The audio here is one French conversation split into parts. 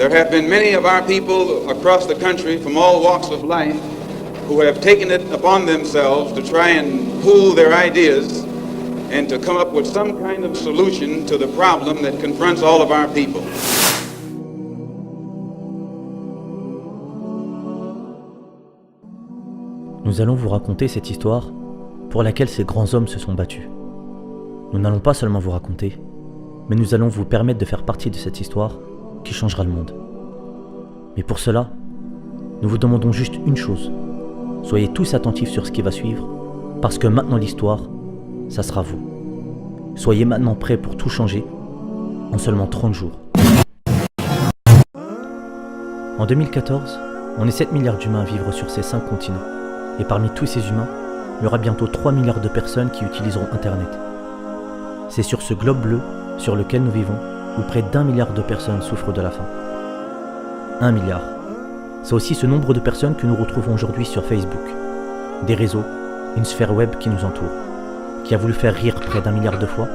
There have been many of our people across the country from all walks of life who have taken it upon themselves to try and pool their ideas and to come up with some kind of solution to the problem that confronts all of our people. Nous allons vous raconter cette histoire pour laquelle ces grands hommes se sont battus. Nous n'allons pas seulement vous raconter, mais nous allons vous permettre de faire partie de cette histoire qui changera le monde. Mais pour cela, nous vous demandons juste une chose. Soyez tous attentifs sur ce qui va suivre, parce que maintenant l'histoire, ça sera vous. Soyez maintenant prêts pour tout changer en seulement 30 jours. En 2014, on est 7 milliards d'humains à vivre sur ces 5 continents. Et parmi tous ces humains, il y aura bientôt 3 milliards de personnes qui utiliseront Internet. C'est sur ce globe bleu sur lequel nous vivons où près d'1 milliard de personnes souffrent de la faim. 1 milliard. C'est aussi ce nombre de personnes que nous retrouvons aujourd'hui sur Facebook. Des réseaux, une sphère web qui nous entoure, qui a voulu faire rire près d'1 milliard de fois,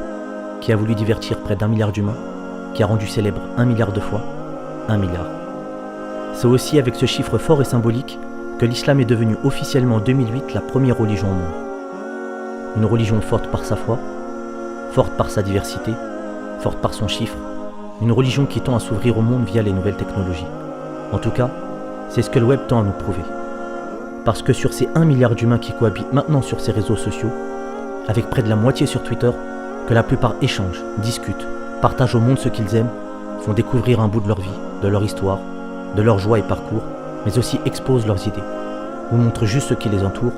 qui a voulu divertir près d'1 milliard d'humains, qui a rendu célèbre 1 milliard de fois 1 milliard. C'est aussi avec ce chiffre fort et symbolique que l'islam est devenu officiellement en 2008 la première religion au monde. Une religion forte par sa foi, forte par sa diversité, forte par son chiffre, une religion qui tend à s'ouvrir au monde via les nouvelles technologies. En tout cas, c'est ce que le web tend à nous prouver. Parce que sur ces 1 milliard d'humains qui cohabitent maintenant sur ces réseaux sociaux, avec près de la moitié sur Twitter, que la plupart échangent, discutent, partagent au monde ce qu'ils aiment, font découvrir un bout de leur vie, de leur histoire, de leur joie et parcours, mais aussi exposent leurs idées, ou montrent juste ce qui les entoure,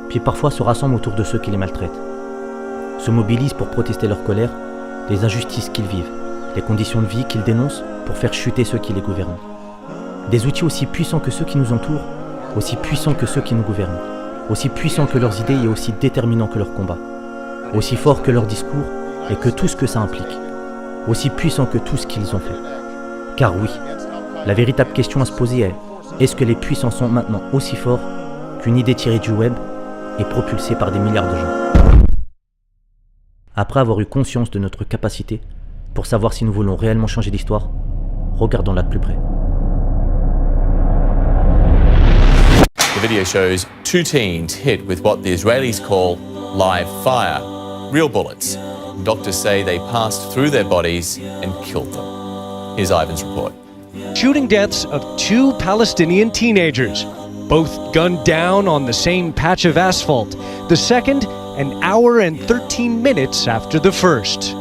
puis parfois se rassemblent autour de ceux qui les maltraitent. Se mobilisent pour protester leur colère, les injustices qu'ils vivent, les conditions de vie qu'ils dénoncent pour faire chuter ceux qui les gouvernent. Des outils aussi puissants que ceux qui nous entourent, aussi puissants que ceux qui nous gouvernent, aussi puissants que leurs idées et aussi déterminants que leurs combats, aussi forts que leurs discours et que tout ce que ça implique, aussi puissants que tout ce qu'ils ont fait. Car oui, la véritable question à se poser est: est-ce que les puissants sont maintenant aussi forts qu'une idée tirée du web et propulsée par des milliards de gens? Après avoir eu conscience de notre capacité, pour savoir si nous voulons réellement changer l'histoire, regardons-la de plus près. The video shows 2 teens hit with what the Israelis call live fire, real bullets. Doctors say they passed through their bodies and killed them. Here's Ivan's report. Shooting deaths of 2 Palestinian teenagers, both gunned down on the same patch of asphalt. The second, an hour and 13 minutes after the first.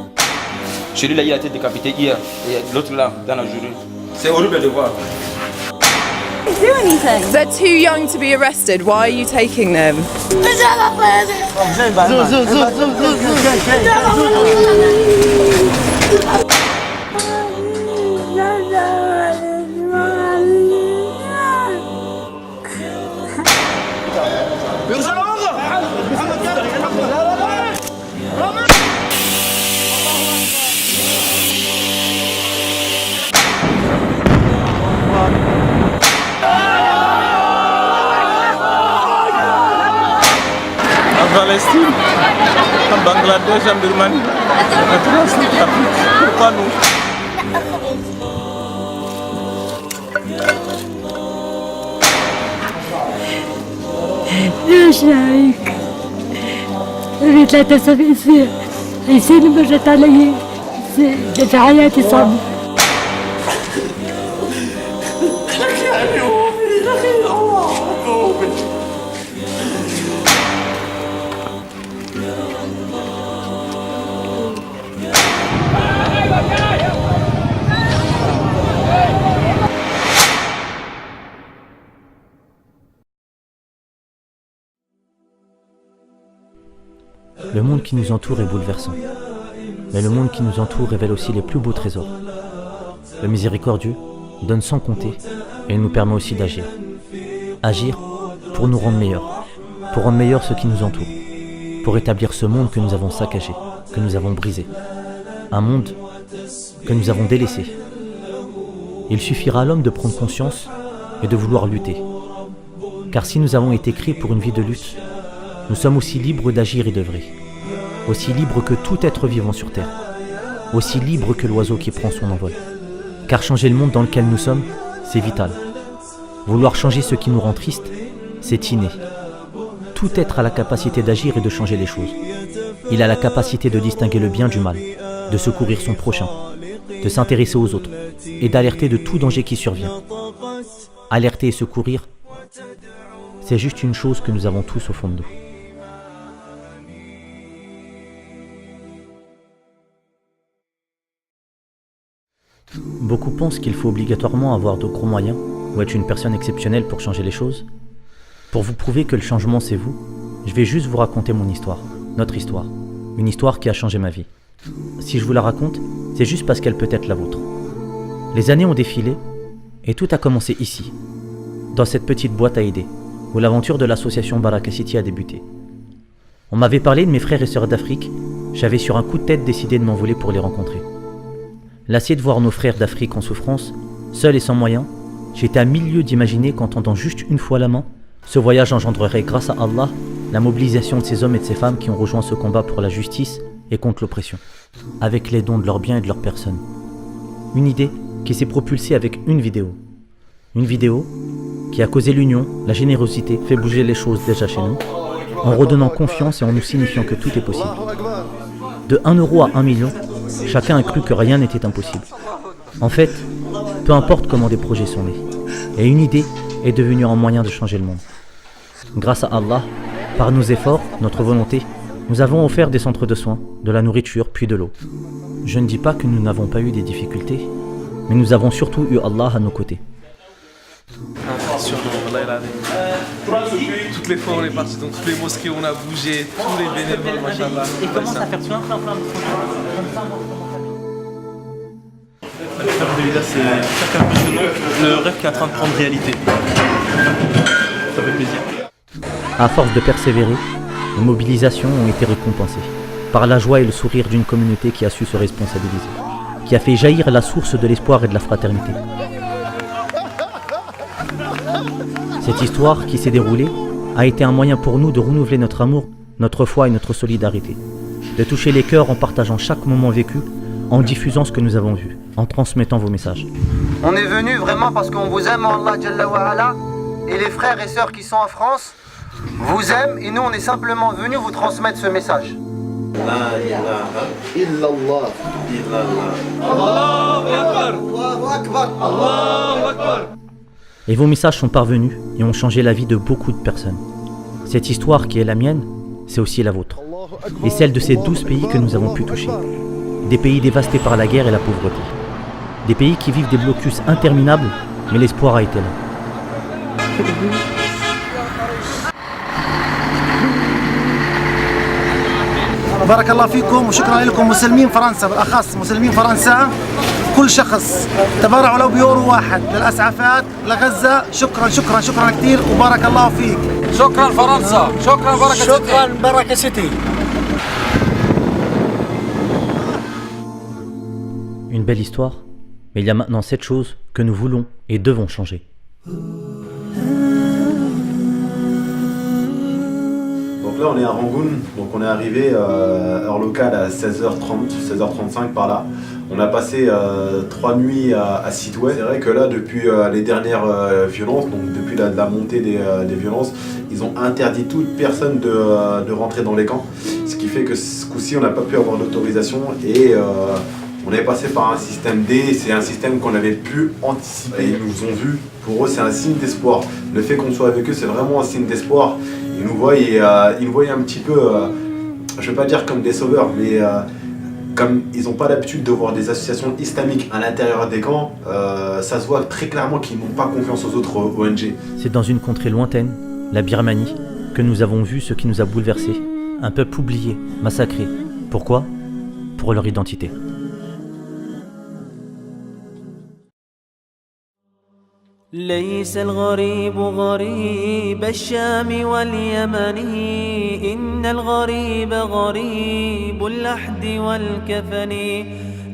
Celui-là, il a été décapité hier, et l'autre là, dans la journée. C'est horrible de voir. Do anything. They're too young to be arrested. Why are you taking them? Palestine, en Bangladesh, en Birmanie, en Centrafrique, pourquoi nous? شايك قلت لا تسوي يصير مرت علي في حياتي صعبة. Le monde qui nous entoure est bouleversant. Mais le monde qui nous entoure révèle aussi les plus beaux trésors. Le miséricordieux donne sans compter et il nous permet aussi d'agir. Agir pour nous rendre meilleurs ceux qui nous entourent, pour établir ce monde que nous avons saccagé, que nous avons brisé. Un monde que nous avons délaissé. Il suffira à l'homme de prendre conscience et de vouloir lutter. Car si nous avons été créés pour une vie de lutte, nous sommes aussi libres d'agir et d'œuvrer. Aussi libres que tout être vivant sur Terre. Aussi libres que l'oiseau qui prend son envol. Car changer le monde dans lequel nous sommes, c'est vital. Vouloir changer ce qui nous rend tristes, c'est inné. Tout être a la capacité d'agir et de changer les choses. Il a la capacité de distinguer le bien du mal, de secourir son prochain, de s'intéresser aux autres et d'alerter de tout danger qui survient. Alerter et secourir, c'est juste une chose que nous avons tous au fond de nous. Beaucoup pensent qu'il faut obligatoirement avoir de gros moyens ou être une personne exceptionnelle pour changer les choses. Pour vous prouver que le changement c'est vous, je vais juste vous raconter mon histoire, notre histoire, une histoire qui a changé ma vie. Si je vous la raconte, c'est juste parce qu'elle peut être la vôtre. Les années ont défilé et tout a commencé ici, dans cette petite boîte à idées, où l'aventure de l'association Baraka City a débuté. On m'avait parlé de mes frères et sœurs d'Afrique, j'avais sur un coup de tête décidé de m'envoler pour les rencontrer. Lassé de voir nos frères d'Afrique en souffrance, seuls et sans moyens, j'étais à 1000 lieues d'imaginer qu'en tendant juste une fois la main, ce voyage engendrerait, grâce à Allah, la mobilisation de ces hommes et de ces femmes qui ont rejoint ce combat pour la justice et contre l'oppression, avec les dons de leurs biens et de leurs personnes. Une idée qui s'est propulsée avec une vidéo. Une vidéo qui a causé l'union, la générosité, fait bouger les choses déjà chez nous, en redonnant confiance et en nous signifiant que tout est possible. De 1 euro à 1 million, chacun a cru que rien n'était impossible. En fait, peu importe comment des projets sont nés, et une idée est devenue un moyen de changer le monde. Grâce à Allah, par nos efforts, notre volonté, nous avons offert des centres de soins, de la nourriture, puis de l'eau. Je ne dis pas que nous n'avons pas eu des difficultés, mais nous avons surtout eu Allah à nos côtés. Toutes les fois on est parti dans toutes les mosquées, on a bougé, tous les bénévoles, machallah. Et comment ça fait plein de Alhamdulillah, c'est chacun le rêve qui est en train de prendre réalité. Ça fait plaisir. À force de persévérer, nos mobilisations ont été récompensées par la joie et le sourire d'une communauté qui a su se responsabiliser, qui a fait jaillir la source de l'espoir et de la fraternité. Cette histoire qui s'est déroulée a été un moyen pour nous de renouveler notre amour, notre foi et notre solidarité, de toucher les cœurs en partageant chaque moment vécu, en diffusant ce que nous avons vu, en transmettant vos messages. On est venu vraiment parce qu'on vous aime, Allah Jalla wa Ala, et les frères et sœurs qui sont en France vous aiment, et nous on est simplement venus vous transmettre ce message. La ilaha illallah. Allahu Akbar. Allahu Akbar. Allahu Akbar. Et vos messages sont parvenus et ont changé la vie de beaucoup de personnes. Cette histoire qui est la mienne, c'est aussi la vôtre. Et celle de ces 12 pays que nous avons pu toucher. Des pays dévastés par la guerre et la pauvreté. Des pays qui vivent des blocus interminables, mais l'espoir a été là. بارك الله فيكم وشكرا لكم مسلمين فرنسا بالاخص مسلمين فرنسا كل شخص تبرعوا لو بيورو واحد للاسعافات لغزه شكرا شكرا شكرا كثير وبارك الله فيك شكرا فرنسا شكرا بركه سيتي شكرا بركه سيتي. Une belle histoire, mais il y a maintenant 7 choses que nous voulons et devons changer. Donc là on est à Rangoon, donc on est arrivé heure locale à 16h30, 16h35 par là. On a passé 3 nuits à Sidway. C'est vrai que là depuis les dernières violences, donc depuis la montée des violences, ils ont interdit toute personne de rentrer dans les camps. Ce qui fait que ce coup-ci on n'a pas pu avoir d'autorisation et on est passé par un système D, c'est un système qu'on avait pu anticiper. Ils nous ont vus, pour eux c'est un signe d'espoir. Le fait qu'on soit avec eux c'est vraiment un signe d'espoir. Ils nous voient un petit peu, je ne vais pas dire comme des sauveurs, mais comme ils n'ont pas l'habitude de voir des associations islamiques à l'intérieur des camps, ça se voit très clairement qu'ils n'ont pas confiance aux autres ONG. C'est dans une contrée lointaine, la Birmanie, que nous avons vu ce qui nous a bouleversés. Un peuple oublié, massacré. Pourquoi ? Pour leur identité. ليس الغريب غريب الشام واليمن إن الغريب غريب اللحد والكفن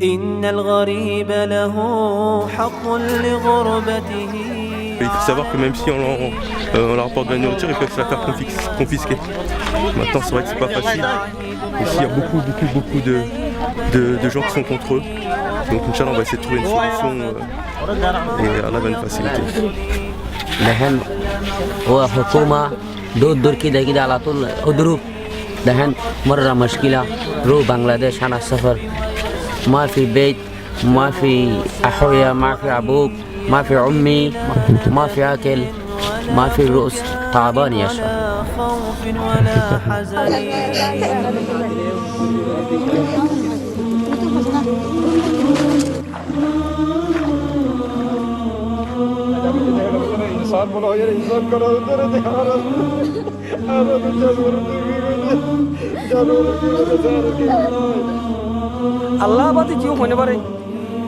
إن الغريب له حق لغربته. Il faut savoir que même si on leur apporte de la nourriture, ils peuvent se la faire confisquer. Maintenant c'est vrai que c'est pas facile. Ici il y a beaucoup de gens qui sont contre eux. Donc Inch'Allah, on va essayer de trouver une solution et Allah va nous faciliter. دهن هو حكومة دور كده على طول أضرب دهن مرة مشكلة رو بنغلاديش أنا سفر ما في بيت ما في أخويا ما في أبوك ما في عمي ما في أكل ما في رؤوس تعبان يا شباب خوف ولا حزن আল্লাহ বাদে কেউ হতে পারে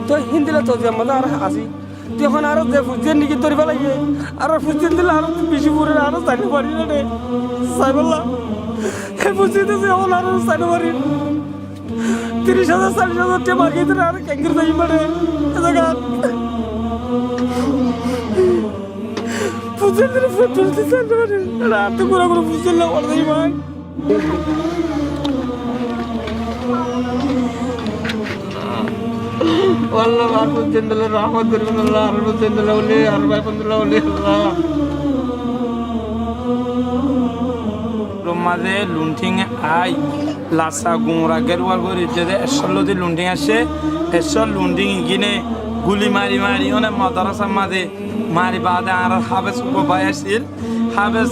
তো হিন্দিলে তো যে মজা আর আসি তখন আরো যে ফুজের নিকে ধরে ফেলাইবে আর ফুজের দিলে আরো বেশি পরে আরো চাইতে পারি না রে সাইবল্লা হে ফুজিতে যে এখন আরো চাইতে পারি 30,000 40,000 টাকা বাকি ধরে আর ক্যাঙ্গের যাই পারে এ জায়গা ফুজের দিলে ফুজের চাইতে পারি রাতে পুরো পুরো ফুজের না ওর যাই ভাই والله عارف الجنة الرحمة من الله عارف الجنة الأولي عارف الحمد لله ولي الله রমাদে লুন্টিং আই লাসা গুমরা গেরওয়ার করে যেতে এসলতে লুন্টিং আসে এসল লুন্টিং গিনে গুলি মারি মারি ওনে মাদ্রাসা মাদে মারি বাদে আর হাবেস উপায় আসিল হাবেস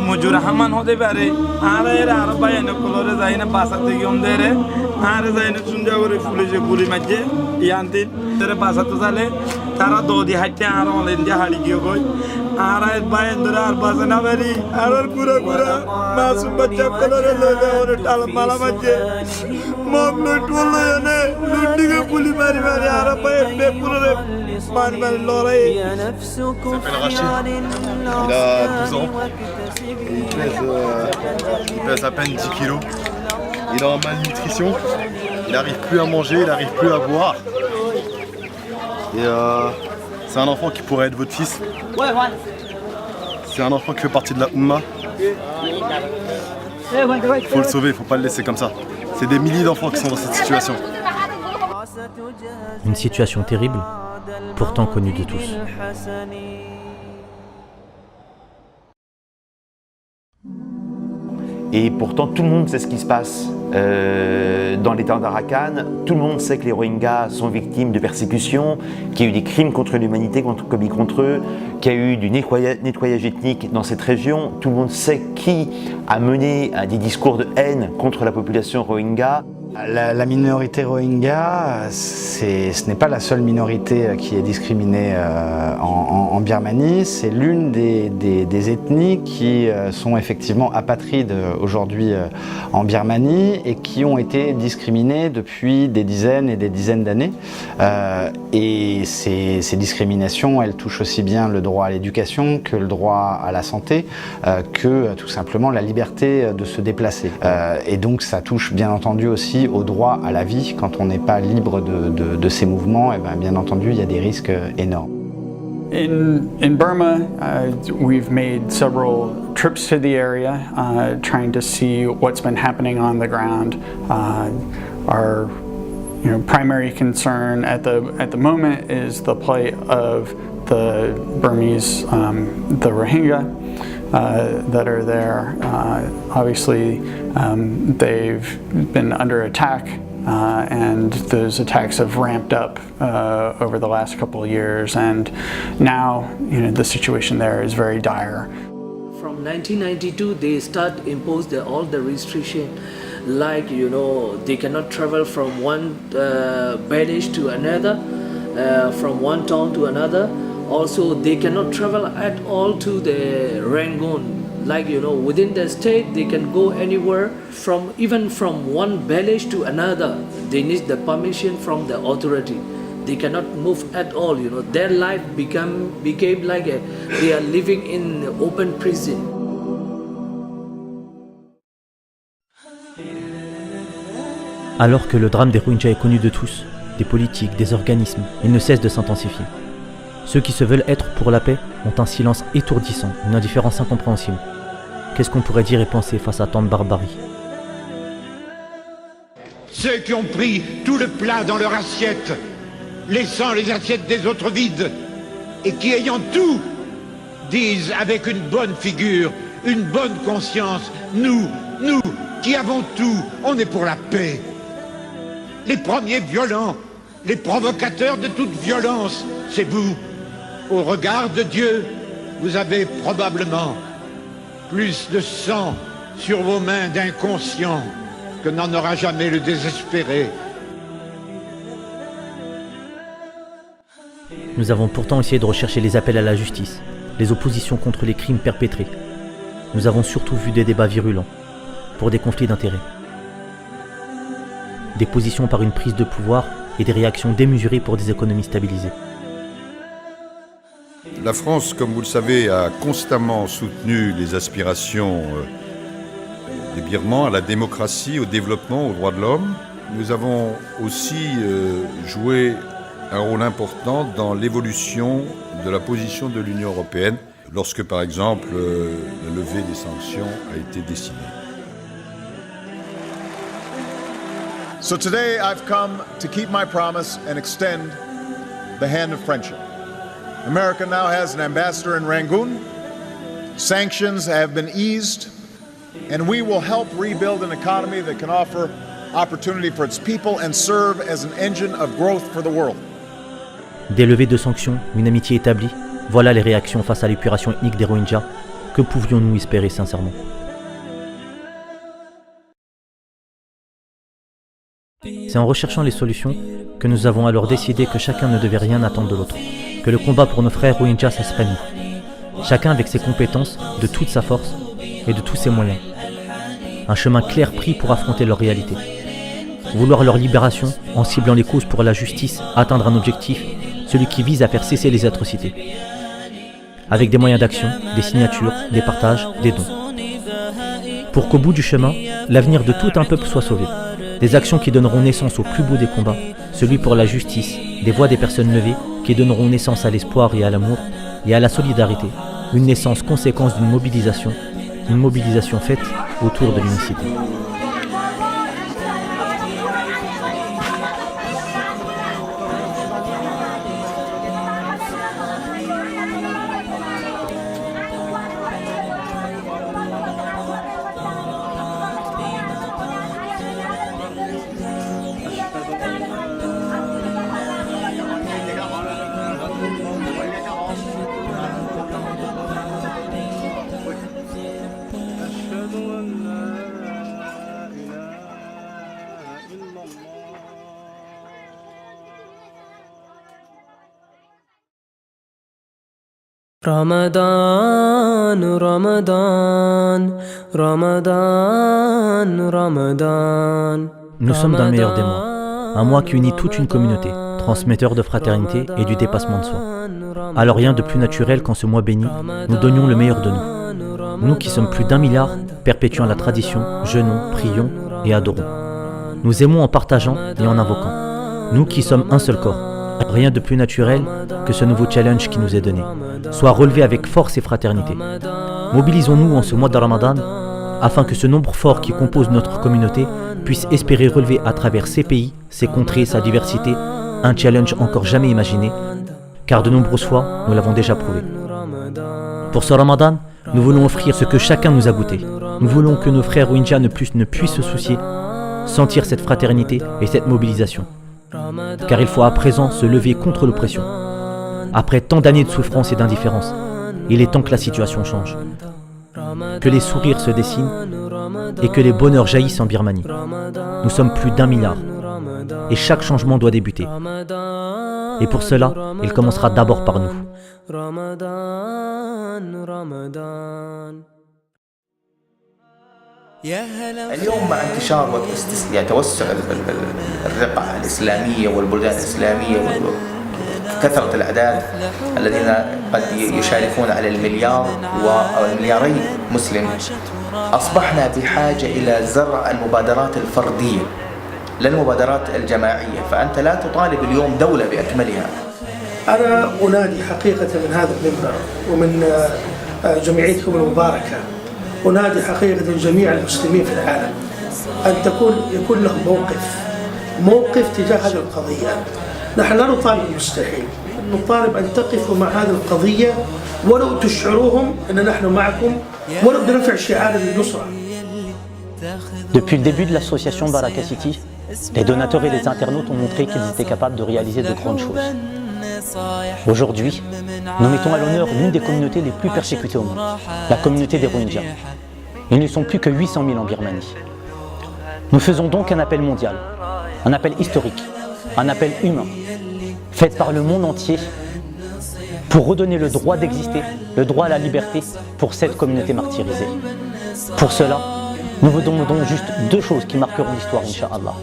মুজুর রহমান হতে পারে আর এর আর বাইনে কলরে যাই না বাসা থেকে ওনদেরে আর যাই না সুন্দর করে পুলিশে গুলি মারছে ইয়ান্তিন তেরে বাসা তো চলে তারা দৌদি হাঁটতে আর অনলাইন দিয়ে হাড়ি গিয়ে কই আর বাইন ধরে আর বাসা না মারি আর পুরো পুরো মাসুম বাচ্চা কলরে লয়ে ওরে টাল মালা মারছে মগ লুট বললো এনে লুটিকে গুলি মারি মারি আর বাইন বে পুরো মারি মারি লড়াই Il a 12 ans, il pèse à peine 10 kilos, il est en malnutrition, il n'arrive plus à manger, il n'arrive plus à boire. Et c'est un enfant qui pourrait être votre fils. C'est un enfant qui fait partie de la Oumma. Il faut le sauver, il ne faut pas le laisser comme ça. C'est des milliers d'enfants qui sont dans cette situation. Une situation terrible, pourtant connue de tous. Et pourtant, tout le monde sait ce qui se passe dans l'état d'Arakan. Tout le monde sait que les Rohingyas sont victimes de persécutions, qu'il y a eu des crimes contre l'humanité commis contre eux, qu'il y a eu du nettoyage ethnique dans cette région. Tout le monde sait qui a mené des discours de haine contre la population Rohingya. La minorité Rohingya, ce n'est pas la seule minorité qui est discriminée en Birmanie, c'est l'une des ethnies qui sont effectivement apatrides aujourd'hui en Birmanie et qui ont été discriminées depuis des dizaines et des dizaines d'années. Et ces discriminations, elles touchent aussi bien le droit à l'éducation que le droit à la santé, que tout simplement la liberté de se déplacer. Et donc ça touche bien entendu aussi au droit à la vie. Quand on n'est pas libre de ces mouvements, et bien entendu, il y a des risques énormes. In Burma, we've made several trips to the area, trying to see what's been happening on the ground. Our primary concern at the moment is the plight of the Burmese, the Rohingya. That are there. Obviously, they've been under attack, and those attacks have ramped up over the last couple of years. And now, the situation there is very dire. From 1992, they imposed all the restriction, like they cannot travel from one village to another, from one town to another. Also, they cannot travel at all to the Rangoon. Like, within the state, they can go anywhere, even from one village to another. They need the permission from the authority. They cannot move at all, Their life became like they are living in open prison. Alors que le drame des Rohingyas est connu de tous, des politiques, des organismes, il ne cesse de s'intensifier. Ceux qui se veulent être pour la paix ont un silence étourdissant, une indifférence incompréhensible. Qu'est-ce qu'on pourrait dire et penser face à tant de barbarie? Ceux qui ont pris tout le plat dans leur assiette, laissant les assiettes des autres vides, et qui, ayant tout, disent avec une bonne figure, une bonne conscience, nous qui avons tout, on est pour la paix. Les premiers violents, les provocateurs de toute violence, c'est vous. Au regard de Dieu, vous avez probablement plus de sang sur vos mains d'inconscients que n'en aura jamais le désespéré. Nous avons pourtant essayé de rechercher les appels à la justice, les oppositions contre les crimes perpétrés. Nous avons surtout vu des débats virulents, pour des conflits d'intérêts. Des positions par une prise de pouvoir et des réactions démesurées pour des économies stabilisées. La France, comme vous le savez, a constamment soutenu les aspirations des Birmans à la démocratie, au développement, aux droits de l'homme. Nous avons aussi joué un rôle important dans l'évolution de la position de l'Union européenne, lorsque, par exemple, la levée des sanctions a été décidée. So today I've come to keep my promise and extend the hand of friendship. America now has an ambassador in Rangoon. Sanctions have been eased, and we will help rebuild an economy that can offer opportunity for its people and serve as an engine of growth for the world. Des levées de sanctions, une amitié établie, voilà les réactions face à l'épuration ethnique des Rohingyas. Que pouvions-nous espérer sincèrement? C'est en recherchant les solutions que nous avons alors décidé que chacun ne devait rien attendre de l'autre, que le combat pour nos frères Rohingyas, ça serait nous. Chacun avec ses compétences, de toute sa force et de tous ses moyens. Un chemin clair pris pour affronter leur réalité. Vouloir leur libération en ciblant les causes pour la justice, atteindre un objectif, celui qui vise à faire cesser les atrocités. Avec des moyens d'action, des signatures, des partages, des dons. Pour qu'au bout du chemin, l'avenir de tout un peuple soit sauvé. Des actions qui donneront naissance au plus beau des combats, celui pour la justice, des voix des personnes levées qui donneront naissance à l'espoir et à l'amour et à la solidarité, une naissance conséquence d'une mobilisation faite autour de l'unicité. Ramadan, Ramadan, Ramadan, Ramadan. Nous sommes dans le meilleur des mois, un mois qui unit toute une communauté, transmetteur de fraternité et du dépassement de soi. Alors rien de plus naturel qu'en ce mois béni, nous donnions le meilleur de nous. Nous qui sommes plus d'1 milliard, perpétuons la tradition, jeûnons, prions et adorons. Nous aimons en partageant et en invoquant. Nous qui sommes un seul corps. Rien de plus naturel que ce nouveau challenge qui nous est donné, soit relevé avec force et fraternité. Mobilisons-nous en ce mois de Ramadan afin que ce nombre fort qui compose notre communauté puisse espérer relever à travers ses pays, ses contrées, sa diversité, un challenge encore jamais imaginé, car de nombreuses fois, nous l'avons déjà prouvé. Pour ce Ramadan, nous voulons offrir ce que chacun nous a goûté. Nous voulons que nos frères Rohingyas ne puissent se soucier, sentir cette fraternité et cette mobilisation. Car il faut à présent se lever contre l'oppression. Après tant d'années de souffrance et d'indifférence, il est temps que la situation change. Que les sourires se dessinent et que les bonheurs jaillissent en Birmanie. Nous sommes plus d'1 milliard et chaque changement doit débuter. Et pour cela, il commencera d'abord par nous. اليوم مع انتشار يعني توسع الرقعة الإسلامية والبلدان الإسلامية وكثرة الأعداد الذين قد يشاركون على المليار والمليارين مسلم، أصبحنا بحاجة إلى زرع المبادرات الفردية لا المبادرات الجماعية. فأنت لا تطالب اليوم دولة بأكملها. أنا أنادي حقيقة من هذا المنبر ومن جمعيتكم المباركة، أنادي حقيقة جميع المسلمين في العالم أن يكون لهم موقف موقف تجاه هذه القضية. نحن لا نطالب المستحيل، نطالب أن تقفوا مع هذه القضية ولو تشعروهم أن نحن معكم ولو بنرفع شعار النصرة. Depuis le début de l'association Baraka City, les donateurs et les internautes ont montré qu'ils étaient capables de réaliser de grandes choses. Aujourd'hui, nous mettons à l'honneur l'une des communautés les plus persécutées au monde, la communauté des Rohingyas. Ils ne sont plus que 800 000 en Birmanie. Nous faisons donc un appel mondial, un appel historique, un appel humain, fait par le monde entier pour redonner le droit d'exister, le droit à la liberté pour cette communauté martyrisée. Pour cela, nous vous demandons juste deux choses qui marqueront l'histoire, Inch'Allah.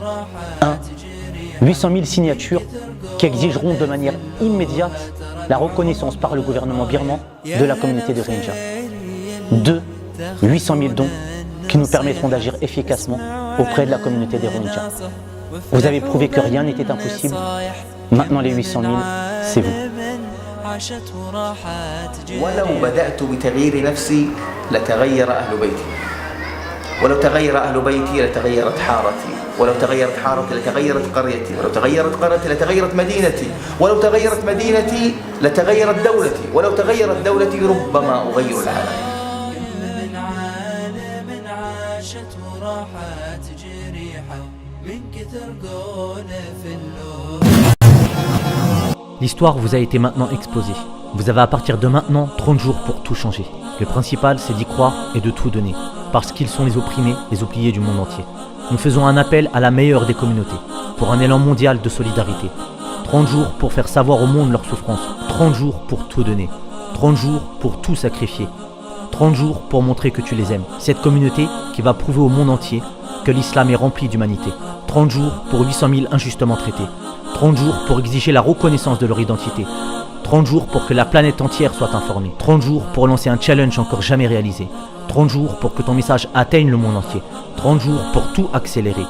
1. 800 000 signatures qui exigeront de manière immédiate la reconnaissance par le gouvernement birman de la communauté des Rohingyas. 2. 800 000 dons qui nous permettront d'agir efficacement auprès de la communauté des Rohingyas. Vous avez prouvé que rien n'était impossible. Maintenant les 800 000, c'est vous. ولو بدأت بتغيير نفسي لتغير أهل بيتي، ولو تغير أهل بيتي لتغيرت حارتي، ولو تغيرت حارتي لتغيرت قريتي، ولو تغيرت قريتي لتغيرت مدينتي، ولو تغيرت مدينتي لتغيرت دولتي، ولو تغيرت دولتي ربما أغير العالم. L'histoire vous a été maintenant exposée. Vous avez à partir de maintenant 30 jours pour tout changer. Le principal, c'est d'y croire et de tout donner, parce qu'ils sont les opprimés, les oubliés du monde entier. Nous faisons un appel à la meilleure des communautés, pour un élan mondial de solidarité. 30 jours pour faire savoir au monde leurs souffrances. 30 jours pour tout donner. 30 jours pour tout sacrifier. 30 jours pour montrer que tu les aimes. Cette communauté qui va prouver au monde entier que l'islam est rempli d'humanité. 30 jours pour 800 000 injustement traités. 30 jours pour exiger la reconnaissance de leur identité. 30 jours pour que la planète entière soit informée. 30 jours pour lancer un challenge encore jamais réalisé. 30 jours pour que ton message atteigne le monde entier. 30 jours pour tout accélérer.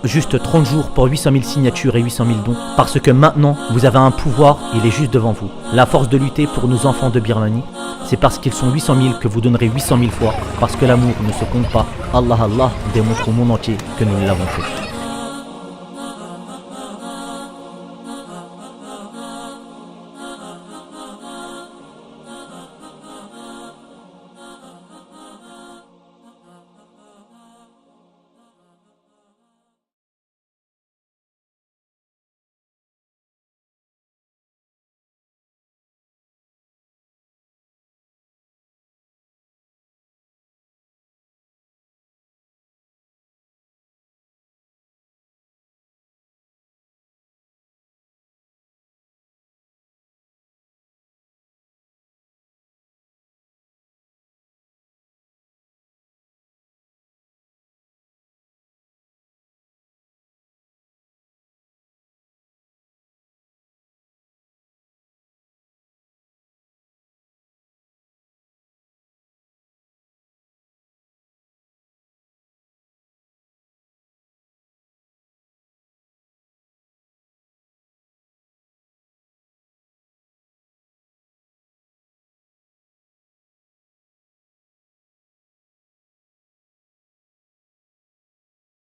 Juste 30 jours pour 800 000 signatures et 800 000 dons. Parce que maintenant, vous avez un pouvoir, il est juste devant vous. La force de lutter pour nos enfants de Birmanie, c'est parce qu'ils sont 800 000 que vous donnerez 800 000 fois. Parce que l'amour ne se compte pas. Allah Allah démontre au monde entier que nous l'avons fait.